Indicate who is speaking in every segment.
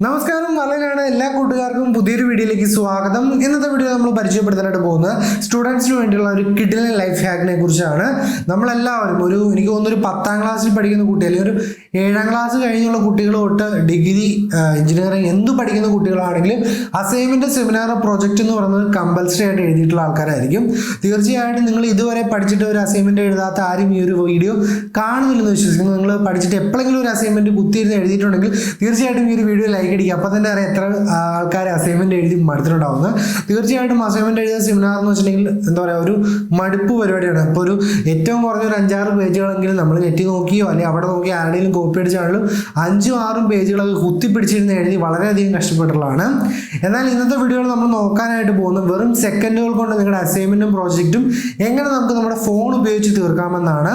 Speaker 1: നമസ്കാരം, വളരെയാണ് എല്ലാ കൂട്ടുകാർക്കും പുതിയൊരു വീഡിയോയിലേക്ക് സ്വാഗതം. ഇന്നത്തെ വീഡിയോ നമ്മൾ പരിചയപ്പെടുത്താനായിട്ട് പോകുന്നത് സ്റ്റുഡൻസിന് വേണ്ടിയുള്ള ഒരു കിഡിലൻ ലൈഫ് ഹാക്കിനെ കുറിച്ചാണ്. നമ്മളെല്ലാവരും എനിക്ക് തോന്നുന്നു ഒരു 10ാം ക്ലാസ്സിൽ പഠിക്കുന്ന കുട്ടി അല്ലെങ്കിൽ ഒരു 7ാം ക്ലാസ് കഴിഞ്ഞുള്ള കുട്ടികൾ തൊട്ട് ഡിഗ്രി എഞ്ചിനീയറിംഗ് എന്ത് പഠിക്കുന്ന കുട്ടികളാണെങ്കിലും അസൈൻമെന്റ് സെമിനാർ പ്രോജക്റ്റ് എന്ന് പറയുന്നത് കമ്പൽസറി ആയിട്ട് എഴുതിയിട്ടുള്ള ആൾക്കാരായിരിക്കും. തീർച്ചയായിട്ടും നിങ്ങൾ ഇതുവരെ പഠിച്ചിട്ട് ഒരു അസൈൻമെന്റ് എഴുതാത്ത ആരും ഈ ഒരു വീഡിയോ കാണുന്നില്ലെന്ന് വിശ്വസിക്കുന്നു. നിങ്ങൾ പഠിച്ചിട്ട് എപ്പോഴെങ്കിലും ഒരു അസൈൻമെന്റ് കുത്തിയിരുന്ന് എഴുതിയിട്ടുണ്ടെങ്കിൽ തീർച്ചയായിട്ടും ഈ ഒരു വീഡിയോ ലൈക്ക് അടിക്കുക. അപ്പോൾ തന്നെ അറിയാം എത്ര ആൾക്കാർ അസൈൻമെന്റ് എഴുതി മടുത്തിട്ടുണ്ടാവുന്നത്. തീർച്ചയായിട്ടും അസൈൻമെന്റ് എഴുതിയ സെമിനാർ എന്ന് വെച്ചിട്ടുണ്ടെങ്കിൽ എന്താ പറയുക, ഒരു മടുപ്പ് പരിപാടിയാണ്. അപ്പോൾ ഒരു ഏറ്റവും കുറഞ്ഞ ഒരു 5-6 പേജുകളെങ്കിലും നമ്മൾ നെറ്റി നോക്കിയോ അല്ലെങ്കിൽ അവിടെ നോക്കി ആരുടെയും കോപ്പി അടിച്ചാണെങ്കിലും 5-6 പേജുകളൊക്കെ കുത്തിപ്പിടിച്ചിരുന്ന് എഴുതി വളരെയധികം കഷ്ടപ്പെട്ടുള്ളതാണ്. എന്നാൽ ഇന്നത്തെ വീഡിയോയിൽ നമ്മൾ നോക്കാനായിട്ട് പോകുന്നത് വെറും സെക്കൻഡുകൾ കൊണ്ട് നിങ്ങളുടെ അസൈൻമെന്റും പ്രോജക്റ്റും എങ്ങനെ നമുക്ക് നമ്മുടെ ഫോൺ ഉപയോഗിച്ച് തീർക്കാമെന്നാണ്.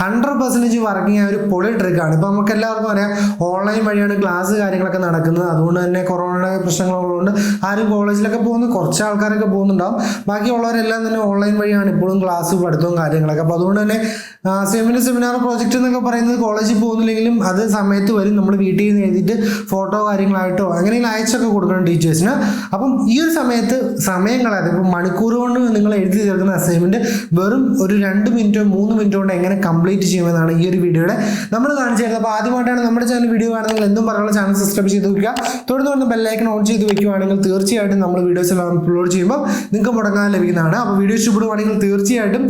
Speaker 1: 100% വർക്കിംഗ് ആയ ഒരു പൊളി ട്രിക്കാണ്. ഇപ്പോൾ നമുക്ക് എല്ലാവർക്കും അറിയാം, ഓൺലൈൻ വഴിയാണ് ക്ലാസ് കാര്യങ്ങളൊക്കെ നടക്കുന്നത്. അതുകൊണ്ട് തന്നെ കൊറോണയുടെ പ്രശ്നങ്ങളുള്ളതുകൊണ്ട് ആരും കോളേജിലൊക്കെ പോകുന്നു, കുറച്ച് ആൾക്കാരൊക്കെ പോകുന്നുണ്ടാവും. ബാക്കിയുള്ളവരെല്ലാം തന്നെ ഓൺലൈൻ വഴിയാണ് ഇപ്പോഴും ക്ലാസ് പഠിത്തവും കാര്യങ്ങളൊക്കെ. അപ്പോൾ അതുകൊണ്ട് തന്നെ അസൈൻമെന്റ് സെമിനാർ പ്രോജക്റ്റ് എന്നൊക്കെ പറയുന്നത് കോളേജിൽ പോകുന്നില്ലെങ്കിലും അത് സമയത്ത് വരും. നമ്മൾ വീട്ടിൽ നിന്ന് എഴുതിയിട്ട് ഫോട്ടോ കാര്യങ്ങളായിട്ടോ അങ്ങനെയും അയച്ചൊക്കെ കൊടുക്കണം ടീച്ചേഴ്സിന്. അപ്പം ഈ ഒരു സമയത്ത് സമയം കളയാതെ ഇപ്പോൾ മണിക്കൂർ കൊണ്ട് നിങ്ങൾ എഴുതി തീർക്കുന്ന അസൈൻമെന്റ് വെറും ഒരു 2 മിനിറ്റോ 3 മിനിറ്റോ കൊണ്ട് എങ്ങനെ കംപ്ലീറ്റ് ചെയ്യുമെന്നാണ് ഈ ഒരു വീഡിയോയുടെ നമ്മൾ കാണിച്ചു തരുന്നത്. അപ്പോൾ ആദ്യമായിട്ടാണ് നമ്മുടെ ചാനൽ വീഡിയോ കാണുന്നെങ്കിൽ എന്തും പറയാനുള്ള ചാനൽ സബ്സ്ക്രൈബ് ചെയ്ത് വെക്കുക. തുടർന്ന് ബെല്ലൈക്കൺ ഓൺ ചെയ്ത് വെക്കുകയാണെങ്കിൽ തീർച്ചയായിട്ടും നമ്മൾ വീഡിയോസ് എല്ലാം അപ്ലോഡ് ചെയ്യുമ്പോൾ നിങ്ങൾക്ക് മുടങ്ങാൻ ലഭിക്കുന്നതാണ്. അപ്പോൾ വീഡിയോ ഇഷ്ടപ്പെടുവാണെങ്കിൽ തീർച്ചയായിട്ടും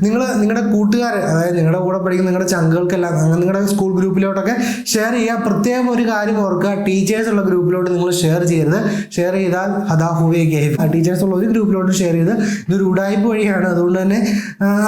Speaker 1: നിങ്ങളുടെ കൂട്ടുകാർ, അതായത് നിങ്ങളുടെ കൂടെ പഠിക്കുന്ന നിങ്ങളുടെ ചങ്കുകൾക്കെല്ലാം നിങ്ങളുടെ സ്കൂൾ ഗ്രൂപ്പിലോട്ടൊക്കെ ഷെയർ ചെയ്യുക. പ്രത്യേകം ഒരു കാര്യം ഓർക്കുക, ടീച്ചേഴ്സ് ഉള്ള ഗ്രൂപ്പിലോട്ട് നിങ്ങൾ ഷെയർ ചെയ്യരുത്. ഷെയർ ചെയ്താൽ അതാ ഹുവേ ഗെയിം. ടീച്ചേഴ്സ് ഉള്ള ഒരു ഗ്രൂപ്പിലോട്ട് ഷെയർ ചെയ്ത് ഇതൊരു ഉടായ്പ വഴിയാണ്. അതുകൊണ്ട് തന്നെ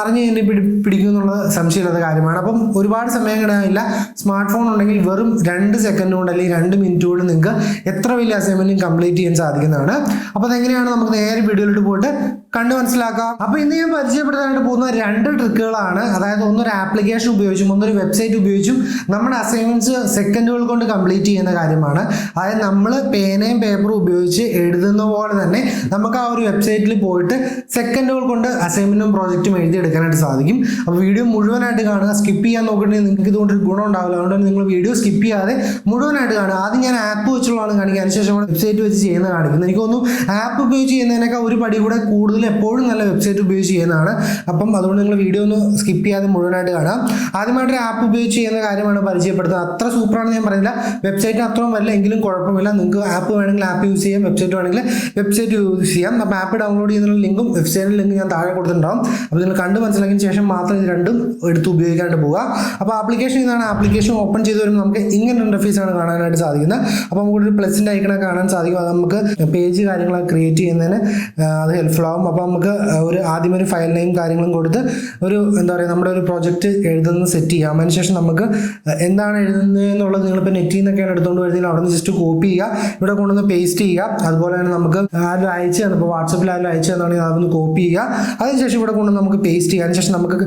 Speaker 1: അറിഞ്ഞ് കഴിഞ്ഞ് പിടിക്കും എന്നുള്ളത് സംശയമില്ലാത്ത കാര്യമാണ്. അപ്പം ഒരുപാട് സമയം കിടാനില്ല. സ്മാർട്ട് ഫോൺ ഉണ്ടെങ്കിൽ വെറും 2 സെക്കൻഡ് കൊണ്ട് അല്ലെങ്കിൽ 2 മിനിറ്റ് കൊണ്ട് നിങ്ങൾക്ക് എത്ര വലിയ അസൈൻമെന്റും കംപ്ലീറ്റ് ചെയ്യാൻ സാധിക്കുന്നതാണ്. അപ്പോൾ അതെങ്ങനെയാണ് നമുക്ക് നേരെ വീഡിയോയിലോട്ട് പോയിട്ട് കണ്ടു മനസ്സിലാക്കാം. അപ്പോൾ ഇന്ന് ഞാൻ പരിചയപ്പെടുത്താനായിട്ട് പോകുന്ന 2 ട്രിക്കുകളാണ്. അതായത് ഒന്നൊരു ആപ്ലിക്കേഷൻ ഉപയോഗിച്ചും ഒന്നൊരു വെബ്സൈറ്റ് ഉപയോഗിച്ചും നമ്മുടെ അസൈൻമെന്റ്സ് സെക്കൻഡുകൾ കൊണ്ട് കംപ്ലീറ്റ് ചെയ്യുന്ന കാര്യമാണ്. അതായത് നമ്മൾ പേനയും പേപ്പറും ഉപയോഗിച്ച് എഴുതുന്ന പോലെ തന്നെ നമുക്ക് ആ ഒരു വെബ്സൈറ്റിൽ പോയിട്ട് സെക്കൻഡുകൾ കൊണ്ട് അസൈൻമെന്റും പ്രോജക്റ്റും എഴുതിയെടുക്കാനായിട്ട് സാധിക്കും. അപ്പോൾ വീഡിയോ മുഴുവനായിട്ട് കാണുക. സ്കിപ്പ് ചെയ്യാൻ നോക്കിയിട്ടുണ്ടെങ്കിൽ നിങ്ങൾക്ക് ഇതുകൊണ്ട് ഒരു ഗുണം ഉണ്ടാവില്ല. അതുകൊണ്ട് നിങ്ങൾ വീഡിയോ സ്കിപ്പ് ചെയ്യാതെ മുഴുവനായിട്ട് കാണുക. ആദ്യം ഞാൻ ആപ്പ് വെച്ചുള്ളതാണ് കാണിക്കുക, അതിനുശേഷമാണ് വെബ്സൈറ്റ് വെച്ച് ചെയ്യുന്നത് കാണിക്കുന്നത്. എനിക്ക് തോന്നുന്നു ആപ്പ് ഉപയോഗിച്ച് ചെയ്യുന്നതിനേക്കാൾ ഒരു പടി കൂടെ കൂടുതൽ എപ്പോഴും നല്ല വെബ്സൈറ്റ് ഉപയോഗിച്ച് ചെയ്യുന്നതാണ്. അപ്പം അതുകൊണ്ട് നിങ്ങൾ വീഡിയോ ഒന്ന് സ്കിപ്പ് ചെയ്യാതെ മുഴുവനായിട്ട് കാണാം. ആദ്യമായിട്ട് ആപ്പ് ഉപയോഗിച്ച് ചെയ്യുന്ന കാര്യമാണ് പരിചയപ്പെടുത്തുന്നത്. അത്ര സൂപ്പറാണെന്ന് ഞാൻ പറയുന്നില്ല, വെബ്സൈറ്റിന് അത്രയും വല്ല എങ്കിലും കുഴപ്പമില്ല. നിങ്ങൾക്ക് ആപ്പ് വേണമെങ്കിൽ ആപ്പ് യൂസ് ചെയ്യാം, വെബ്സൈറ്റ് വേണമെങ്കിൽ വെബ്സൈറ്റ് യൂസ് ചെയ്യാം. അപ്പോൾ ആപ്പ് ഡൗൺലോഡ് ചെയ്യുന്ന ലിങ്കും വെബ്സൈറ്റിൻ്റെ ലിങ്കും ഞാൻ താഴെ കൊടുത്തിട്ടുണ്ടാവും. അപ്പോൾ നിങ്ങൾ കണ്ട് മനസ്സിലാക്കിയതിന് ശേഷം മാത്രം ഇത് രണ്ടും എടുത്ത് ഉപയോഗിക്കാനായിട്ട് പോവുക. അപ്പോൾ ആപ്ലിക്കേഷൻ ഇതാണ്. ആപ്ലിക്കേഷൻ ഓപ്പൺ ചെയ്ത് വരുമ്പോൾ നമുക്ക് ഇങ്ങനെ ഇന്റർഫേസ് ആണ് കാണാനായിട്ട് സാധിക്കുന്നത്. അപ്പോൾ നമുക്കൊരു പ്ലസിൻ്റെ ഐക്കണ കാണാൻ സാധിക്കും. അത് നമുക്ക് പേജ് കാര്യങ്ങളൊക്കെ ക്രിയേറ്റ് ചെയ്യുന്നതിന് അത് ഹെൽപ്ഫുൾ ആവും. അപ്പോൾ നമുക്ക് ആദ്യം ഒരു ഫയൽ നെയിം കാര്യങ്ങളും കൊടുത്ത് ഒരു എന്താ പറയുക നമ്മുടെ ഒരു പ്രോജക്റ്റ് എഴുതുന്നത് സെറ്റ് ചെയ്യാം. അതിനുശേഷം നമുക്ക് എന്താണ് എഴുതുന്നത് എന്നുള്ളത് നിങ്ങളിപ്പോൾ നെറ്റിൽ നിന്നൊക്കെയാണ് എടുത്തുകൊണ്ട് വരുന്നതിൽ അവിടെ നിന്ന് ജസ്റ്റ് കോപ്പി ചെയ്യുക, ഇവിടെ കൊണ്ടുവന്ന് പേസ്റ്റ് ചെയ്യുക. അതുപോലെ തന്നെ നമുക്ക് ആരും അയച്ചു തന്നെ, ഇപ്പോൾ വാട്സപ്പിൽ ആരും അയച്ചു തന്നാണെങ്കിൽ അതൊന്ന് കോപ്പി ചെയ്യുക. അതിനുശേഷം ഇവിടെ കൊണ്ടുവന്ന് നമുക്ക് പേസ്റ്റ് ചെയ്യുക. അതിനുശേഷം നമുക്ക്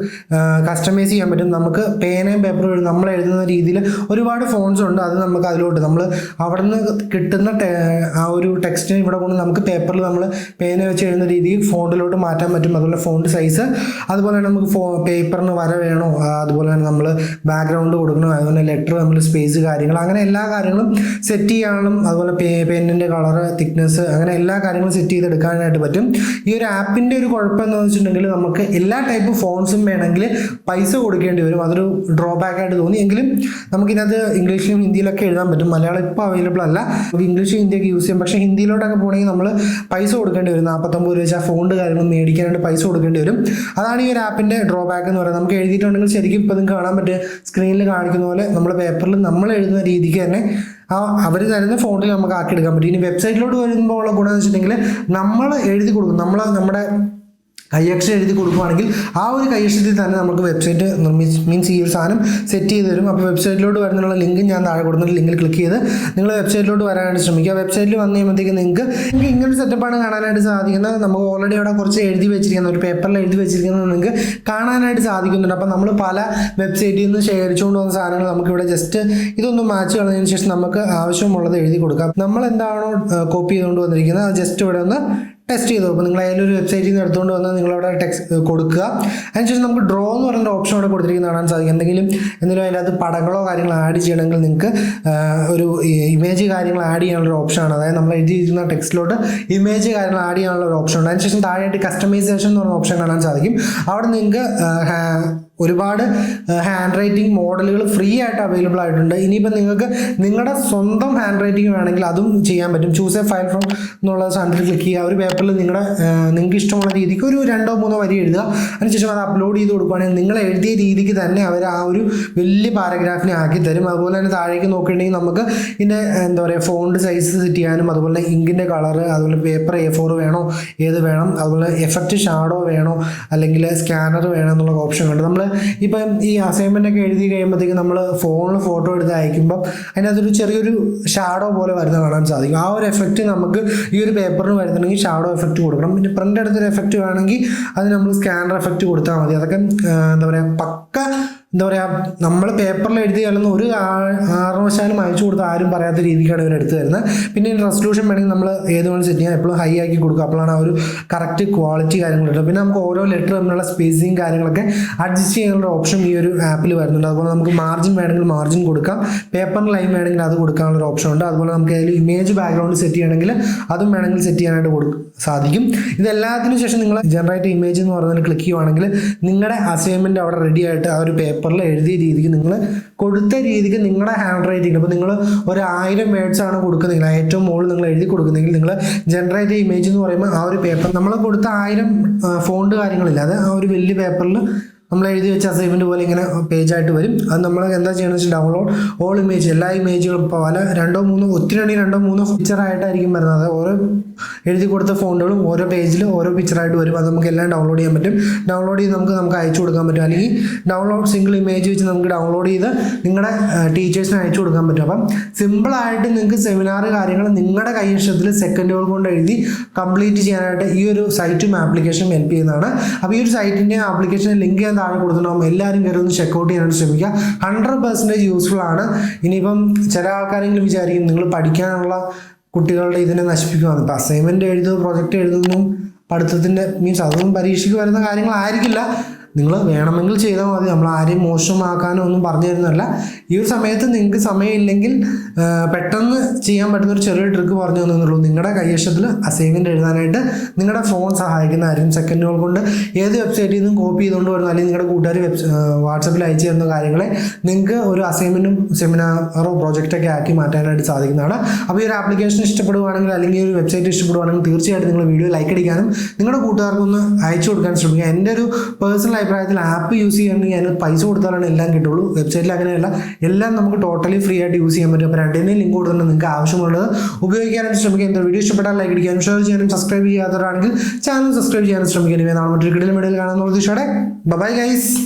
Speaker 1: കസ്റ്റമൈസ് ചെയ്യാൻ പറ്റും. നമുക്ക് പേനയും പേപ്പറും നമ്മൾ എഴുതുന്ന രീതിയിൽ ഒരുപാട് ഫോൺസ് ഉണ്ട്. അത് നമുക്ക് അതിലോട്ട് നമ്മൾ അവിടെ നിന്ന് കിട്ടുന്ന ആ ഒരു ടെക്സ്റ്റിന് ഇവിടെ കൊണ്ട് നമുക്ക് പേപ്പറിൽ നമ്മൾ പേന വെച്ച് എഴുതുന്ന രീതിയിൽ ഫോണ്ടിലോട്ട് മാറ്റാൻ പറ്റും. അതുപോലെ ഫോണ്ട് സൈസ്, അതുപോലെ തന്നെ നമുക്ക് പേപ്പറിന് വര വേണോ, അതുപോലെ തന്നെ നമ്മൾ ബാക്ക്ഗ്രൗണ്ട് കൊടുക്കണം, അതുപോലെ ലെറ്റർ നമ്മൾ സ്പേസ് കാര്യങ്ങൾ, അങ്ങനെ എല്ലാ കാര്യങ്ങളും സെറ്റ് ചെയ്യാനും, അതുപോലെ പെന്നിൻ്റെ കളറ്, തിക്നെസ്, അങ്ങനെ എല്ലാ കാര്യങ്ങളും സെറ്റ് ചെയ്തെടുക്കാനായിട്ട് പറ്റും. ഈ ഒരു ആപ്പിൻ്റെ ഒരു കുഴപ്പം എന്ന് വെച്ചിട്ടുണ്ടെങ്കിൽ നമുക്ക് എല്ലാ ടൈപ്പ് ഫോൺസും വേണമെങ്കിൽ പൈസ കൊടുക്കേണ്ടി വരും. അതൊരു ഡ്രോബാക്ക് ആയിട്ട് തോന്നി. എങ്കിലും നമുക്കിതിനകത്ത് ഇംഗ്ലീഷിലും ഹിന്ദിയിലൊക്കെ എഴുതാൻ പറ്റും. മലയാളം ഇപ്പോൾ അവൈലബിൾ അല്ല. ഇംഗ്ലീഷ് ഹിന്ദിയൊക്കെ യൂസ് ചെയ്യും. പക്ഷേ ഹിന്ദിയിലോട്ടൊക്കെ പോകണമെങ്കിൽ നമ്മൾ പൈസ കൊടുക്കേണ്ടി വരും. 49 രൂപ വെച്ച് ആ ഫോണ്ട് കാര്യങ്ങൾ മേടിക്കാനായിട്ട് പൈസ കൊടുക്കേണ്ടി വരും. അതാണ് ഈ ഒരു ആപ്പിൻ്റെ ഡ്രോബാക്ക് എന്ന് പറയുന്നത്. നമുക്ക് എഴുതിയിട്ടുണ്ടെങ്കിൽ ശരിക്കും ഇപ്പോൾ നിങ്ങൾക്ക് കാണാൻ പറ്റുക സ്ക്രീനിൽ കാണിക്കുന്ന പോലെ നമ്മുടെ പേപ്പറിൽ നമ്മൾ എഴുതുന്ന രീതിക്ക് തന്നെ അവർ തരുന്ന ഫോണ്ടിൽ നമുക്ക് ആക്കിയെടുക്കാൻ പറ്റും. ഇനി വെബ്സൈറ്റിലോട്ട് വരുമ്പോൾ ഉള്ള ഗുണം എന്ന് വെച്ചിട്ടുണ്ടെങ്കിൽ നമ്മൾ എഴുതി കൊടുക്കും. നമ്മുടെ കൈയക്ഷരം എഴുതി കൊടുക്കുകയാണെങ്കിൽ ആ ഒരു കൈയക്ഷരത്തിൽ തന്നെ നമുക്ക് വെബ്സൈറ്റ് മീൻസ് ഈ ഒരു സാധനം സെറ്റ് ചെയ്ത് തരും. അപ്പോൾ വെബ്സൈറ്റിലോട്ട് വരുന്നതിനുള്ള ലിങ്ക് ഞാൻ താഴെ കൊടുക്കുന്ന ലിങ്കിൽ ക്ലിക്ക് ചെയ്ത് നിങ്ങൾ വെബ്സൈറ്റിലോട്ട് വരാനായിട്ട് ശ്രമിക്കുക. വെബ്സൈറ്റിൽ വന്നു കഴിയുമ്പോഴത്തേക്ക് നിങ്ങൾക്ക് ഇങ്ങനൊരു സെറ്റപ്പാണ് കാണാനായിട്ട് സാധിക്കുന്നത്. നമുക്ക് ഓൾറെഡി അവിടെ കുറച്ച് എഴുതി വെച്ചിരിക്കുന്ന ഒരു പേപ്പറിൽ എഴുതി വെച്ചിരിക്കുന്നത് നിങ്ങൾക്ക് കാണാനായിട്ട് സാധിക്കുന്നുണ്ട്. അപ്പോൾ നമ്മൾ പല വെബ്സൈറ്റിൽ നിന്ന് ശേഖരിച്ചുകൊണ്ട് വന്ന സാധനങ്ങൾ നമുക്കിവിടെ ജസ്റ്റ് ഇതൊന്ന് മാച്ച് കളഞ്ഞതിന് ശേഷം നമുക്ക് ആവശ്യമുള്ളത് എഴുതി കൊടുക്കാം. നമ്മൾ എന്താണോ കോപ്പി ചെയ്തുകൊണ്ട് വന്നിരിക്കുന്നത് അത് ജസ്റ്റ് ഇവിടെ ഒന്ന് ടെസ്റ്റ് ചെയ്തു. അപ്പോൾ നിങ്ങൾ അതിലൊരു വെബ്സൈറ്റിൽ നിന്ന് എടുത്തുകൊണ്ട് വന്ന് നിങ്ങളവിടെ ടെക്സ്റ്റ് കൊടുക്കുക. അതിനുശേഷം നമുക്ക് ഡ്രോ എന്ന് പറയുന്ന ഓപ്ഷൻ അവിടെ കൊടുത്തിരിക്കുന്നത് കാണാൻ സാധിക്കും. എന്തെങ്കിലും അതിനകത്ത് പടങ്ങളോ കാര്യങ്ങളോ ആഡ് ചെയ്യണമെങ്കിൽ നിങ്ങൾക്ക് ഒരു ഇമേജ് കാര്യങ്ങൾ ആഡ് ചെയ്യാനുള്ള ഓപ്ഷനാണ്. അതായത് നമ്മൾ എഴുതിയിരിക്കുന്ന ടെക്സ്റ്റിലോട്ട് ഇമേജ് കാര്യങ്ങൾ ആഡ് ചെയ്യാനുള്ള ഒരു ഓപ്ഷൻ ഉണ്ട്. അതിനുശേഷം താഴെയായിട്ട് കസ്റ്റമൈസേഷൻ എന്ന് പറയുന്ന ഓപ്ഷൻ കാണാൻ സാധിക്കും. അവിടെ നിങ്ങൾക്ക് ഒരുപാട് ഹാൻഡ് റൈറ്റിംഗ് മോഡലുകൾ ഫ്രീ ആയിട്ട് അവൈലബിൾ ആയിട്ടുണ്ട്. ഇനിയിപ്പോൾ നിങ്ങൾക്ക് നിങ്ങളുടെ സ്വന്തം ഹാൻഡ് റൈറ്റിംഗ് വേണമെങ്കിൽ അതും ചെയ്യാൻ പറ്റും. ചൂസ് എ ഫയൽ ഫ്രം എന്നുള്ള സാധനത്തിൽ ക്ലിക്ക് ചെയ്യുക. ഒരു പേപ്പറിൽ നിങ്ങൾക്ക് ഇഷ്ടമുള്ള രീതിക്ക് ഒരു 2-3 വരി എഴുതുക. അതിനുശേഷം അത് അപ്ലോഡ് ചെയ്ത് കൊടുക്കുകയാണെങ്കിൽ നിങ്ങൾ എഴുതിയ രീതിക്ക് തന്നെ അവർ ആ ഒരു വലിയ പാരഗ്രാഫിനെ ആക്കി തരും. അതുപോലെ തന്നെ താഴേക്ക് നോക്കിയിട്ടുണ്ടെങ്കിൽ നമുക്ക് ഇതിൻ്റെ എന്താ പറയുക ഫോണ്ട് സൈസ് സെറ്റ് ചെയ്യാനും, അതുപോലെ ഇങ്കിൻ്റെ കളർ, അതുപോലെ പേപ്പർ A4 വേണോ ഏത് വേണം, അതുപോലെ എഫക്റ്റ് ഷാഡോ വേണോ അല്ലെങ്കിൽ സ്കാനർ വേണം എന്നുള്ള ഓപ്ഷൻ ഉണ്ട്. നമ്മൾ ഇപ്പം ഈ അസൈൻമെൻ്റ് ഒക്കെ എഴുതി കഴിയുമ്പോഴത്തേക്കും നമ്മൾ ഫോണിൽ ഫോട്ടോ എടുത്ത് അയക്കുമ്പോൾ അതിനകത്തൊരു ചെറിയൊരു ഷാഡോ പോലെ വരുന്നത് കാണാൻ സാധിക്കും. ആ ഒരു എഫക്റ്റ് നമുക്ക് ഈ ഒരു പേപ്പറിന് വരുന്നുണ്ടെങ്കിൽ ഷാഡോ എഫക്റ്റ് കൊടുക്കണം. പിന്നെ പ്രിൻ്റ് എടുത്തൊരു എഫക്റ്റ് വേണമെങ്കിൽ അത് നമ്മൾ സ്കാനർ എഫക്റ്റ് കൊടുത്താൽ മതി. അതൊക്കെ എന്താ പറയുക പക്ക എന്താ പറയുക നമ്മൾ പേപ്പറിൽ എഴുതി കലർന്ന് ഒരു കാരണവശാലും അയച്ചു കൊടുത്താൽ ആരും പറയാത്ത രീതിക്കാണ് ഇവർ എടുത്തു തരുന്നത്. പിന്നെ റെസൊല്യൂഷൻ വേണമെങ്കിൽ നമ്മൾ ഏത് വേണം സെറ്റ് ചെയ്യാം, എപ്പോഴും ഹൈ ആക്കി കൊടുക്കുക. അപ്പോഴാണ് ആ ഒരു കറക്റ്റ് ക്വാളിറ്റി കാര്യങ്ങൾ കിട്ടുക. പിന്നെ നമുക്ക് ഓരോ ലെറ്റർ തമ്മിലുള്ള സ്പേസിങ് കാര്യങ്ങളൊക്കെ അഡ്ജസ്റ്റ് ചെയ്യാനുള്ള ഓപ്ഷൻ ഈ ഒരു ആപ്പിൽ വരുന്നുണ്ട്. അതുപോലെ നമുക്ക് മാർജിൻ വേണമെങ്കിൽ മാർജിൻ കൊടുക്കാം, പേപ്പറിന് ലൈൻ വേണമെങ്കിൽ അത് കൊടുക്കാനുള്ള ഒരു ഓപ്ഷൻ ഉണ്ട്. അതുപോലെ നമുക്ക് അതിൽ ഇമേജ് ബാക്ക്ഗ്രൗണ്ട് സെറ്റ് ചെയ്യണമെങ്കിൽ അതും വേണമെങ്കിൽ സെറ്റ് ചെയ്യാനായിട്ട് സാധിക്കും. ഇതെല്ലാത്തിനും ശേഷം നിങ്ങൾ ജനറേറ്റ് ഇമേജ് എന്ന് പറയുന്നതിൽ ക്ലിക്ക് ചെയ്യുവാണെങ്കിൽ നിങ്ങളുടെ അസൈൻമെൻറ്റ് അവിടെ റെഡി ആയിട്ട് ആ ഒരു പേപ്പറിൽ എഴുതിയ രീതിക്ക് നിങ്ങൾ കൊടുത്ത രീതിക്ക് നിങ്ങളുടെ ഹാൻഡ് റൈറ്റിംഗ്, ഇപ്പോൾ നിങ്ങൾ ഒരു 1000 വേർഡ്സ് ആണ് കൊടുക്കുന്നതെങ്കിൽ ഏറ്റവും മുകളിൽ നിങ്ങൾ എഴുതി കൊടുക്കുന്നെങ്കിൽ നിങ്ങൾ ജനറേറ്റ് ഇമേജ് എന്ന് പറയുമ്പോൾ ആ ഒരു പേപ്പർ നമ്മൾ കൊടുത്ത 1000 ഫോണ്ട് കാര്യങ്ങളില്ലാതെ ആ ഒരു വലിയ പേപ്പറിൽ നമ്മൾ എഴുതി വെച്ച അസൈൻമെൻറ്റ് പോലെ ഇങ്ങനെ പേജായിട്ട് വരും. അത് നമ്മൾ എന്താ ചെയ്യണമെന്ന് വെച്ചാൽ ഡൗൺലോഡ് ഓൾ ഇമേജ്, എല്ലാ ഇമേജുകളും പല 2-3 ഒത്തിരി 2-3 പിക്ചറായിട്ടായിരിക്കും വരുന്നത്. അത് ഓരോ എഴുതി കൊടുത്ത ഫോണ്ടുകളും ഓരോ പേജിൽ ഓരോ പിക്ചറായിട്ട് വരും. അത് നമുക്ക് എല്ലാം ഡൗൺലോഡ് ചെയ്യാൻ പറ്റും. ഡൗൺലോഡ് ചെയ്ത് നമുക്ക് അയച്ചു കൊടുക്കാൻ പറ്റും. അല്ലെങ്കിൽ ഡൗൺലോഡ് സിംഗിൾ ഇമേജ് വെച്ച് നമുക്ക് ഡൗൺലോഡ് ചെയ്ത് നിങ്ങളുടെ ടീച്ചേഴ്സിന് അയച്ചു കൊടുക്കാൻ പറ്റും. അപ്പം സിമ്പിളായിട്ട് നിങ്ങൾക്ക് സെമിനാർ കാര്യങ്ങൾ നിങ്ങളുടെ കൈവശത്തിൽ സെക്കൻഡുകൾ കൊണ്ട് എഴുതി കംപ്ലീറ്റ് ചെയ്യാനായിട്ട് ഈ ഒരു സൈറ്റും ആപ്ലിക്കേഷനും ഹെൽപ്പ് ചെയ്യുന്നതാണ്. അപ്പോൾ ഈ ഒരു സൈറ്റിൻ്റെ ആപ്ലിക്കേഷൻ്റെ ലിങ്ക് ഞാൻ താഴെ കൊടുത്തിട്ടുണ്ടാകും. എല്ലാവരും കയറി ഒന്ന് ചെക്കൗട്ട് ചെയ്യാനായിട്ട് ശ്രമിക്കുക. 100% യൂസ്ഫുൾ ആണ്. ഇനിയിപ്പം ചില ആൾക്കാരെങ്കിലും വിചാരിക്കും നിങ്ങൾ പഠിക്കാനുള്ള കുട്ടികളുടെ ഇതിനെ നശിപ്പിക്കുകയാണ്. ഇപ്പം അസൈൻമെൻറ്റ് എഴുതുന്നു, പ്രൊജക്റ്റ് എഴുതുന്നു, പഠിത്തത്തിൻ്റെ മീൻസ് അതൊന്നും പരീക്ഷയ്ക്ക് വരുന്ന കാര്യങ്ങളായിരിക്കില്ല. നിങ്ങൾ വേണമെങ്കിൽ ചെയ്താൽ മതി. നമ്മൾ ആരെയും മോശമാക്കാനോ ഒന്നും പറഞ്ഞു തരുന്നതല്ല. ഈ ഒരു സമയത്ത് നിങ്ങൾക്ക് സമയമില്ലെങ്കിൽ പെട്ടെന്ന് ചെയ്യാൻ പറ്റുന്ന ഒരു ചെറിയ ട്രിക്ക് പറഞ്ഞു തന്നുള്ളൂ. നിങ്ങളുടെ കൈവശത്തിൽ അസൈൻമെൻറ്റ് എഴുതാനായിട്ട് നിങ്ങളുടെ ഫോൺ സഹായിക്കുന്നതായിരിക്കും. സെക്കൻഡുകൾ കൊണ്ട് ഏത് വെബ്സൈറ്റിൽ നിന്നും കോപ്പി ചെയ്തുകൊണ്ട് വരുന്നു, അല്ലെങ്കിൽ നിങ്ങളുടെ കൂട്ടുകാർ വാട്സപ്പിൽ അയച്ചു തരുന്ന കാര്യങ്ങളെ നിങ്ങൾക്ക് ഒരു അസൈൻമെൻറ്റും സെമിനാറോ പ്രോജക്റ്റൊക്കെ ആക്കി മാറ്റാനായിട്ട് സാധിക്കുന്നതാണ്. അപ്പോൾ ഈ ഒരു ആപ്ലിക്കേഷൻ ഇഷ്ടപ്പെടുവാണെങ്കിൽ അല്ലെങ്കിൽ ഈ ഒരു വെബ്സൈറ്റ് ഇഷ്ടപ്പെടുവാണെങ്കിൽ തീർച്ചയായിട്ടും നിങ്ങൾ വീഡിയോ ലൈക്ക് അടിക്കാനും നിങ്ങളുടെ കൂട്ടുകാർക്കൊന്ന് അയച്ചു കൊടുക്കാൻ ശ്രമിക്കുക. എൻ്റെ ഒരു പേഴ്സണൽ അഭിപ്രായത്തിൽ ആപ്പ് യൂസ് ചെയ്യണമെങ്കിൽ അതിന് പൈസ കൊടുത്താലാണ് എല്ലാം കിട്ടുള്ളൂ. വെബ്സൈറ്റിൽ അങ്ങനെയല്ല, എല്ലാം നമുക്ക് ടോട്ടലി ഫ്രീ ആയിട്ട് യൂസ് ചെയ്യാൻ പറ്റും. അപ്പോൾ രണ്ടിനെയും ലിങ്ക് കൊടുത്തിട്ടുണ്ട്. നിങ്ങൾക്ക് ആവശ്യമുള്ളത് ഉപയോഗിക്കാനായിട്ട് ശ്രമിക്കുക. എന്താ വീഡിയോ ഇഷ്ടപ്പെട്ടാൽ ലൈക്ക് അടിക്കാനും ഷെയർ ചെയ്യാനും സബ്സ്ക്രൈബ് ചെയ്യാത്തവരാണെങ്കിൽ ചാനൽ സബ്സ്ക്രൈബ് ചെയ്യാനും ശ്രമിക്കുക. നാളെ മറ്റൊരു കിടിലൻ വീഡിയോയിൽ കാണാമെന്നുള്ള പ്രതീക്ഷയോടെ ബൈ ഗൈസ്.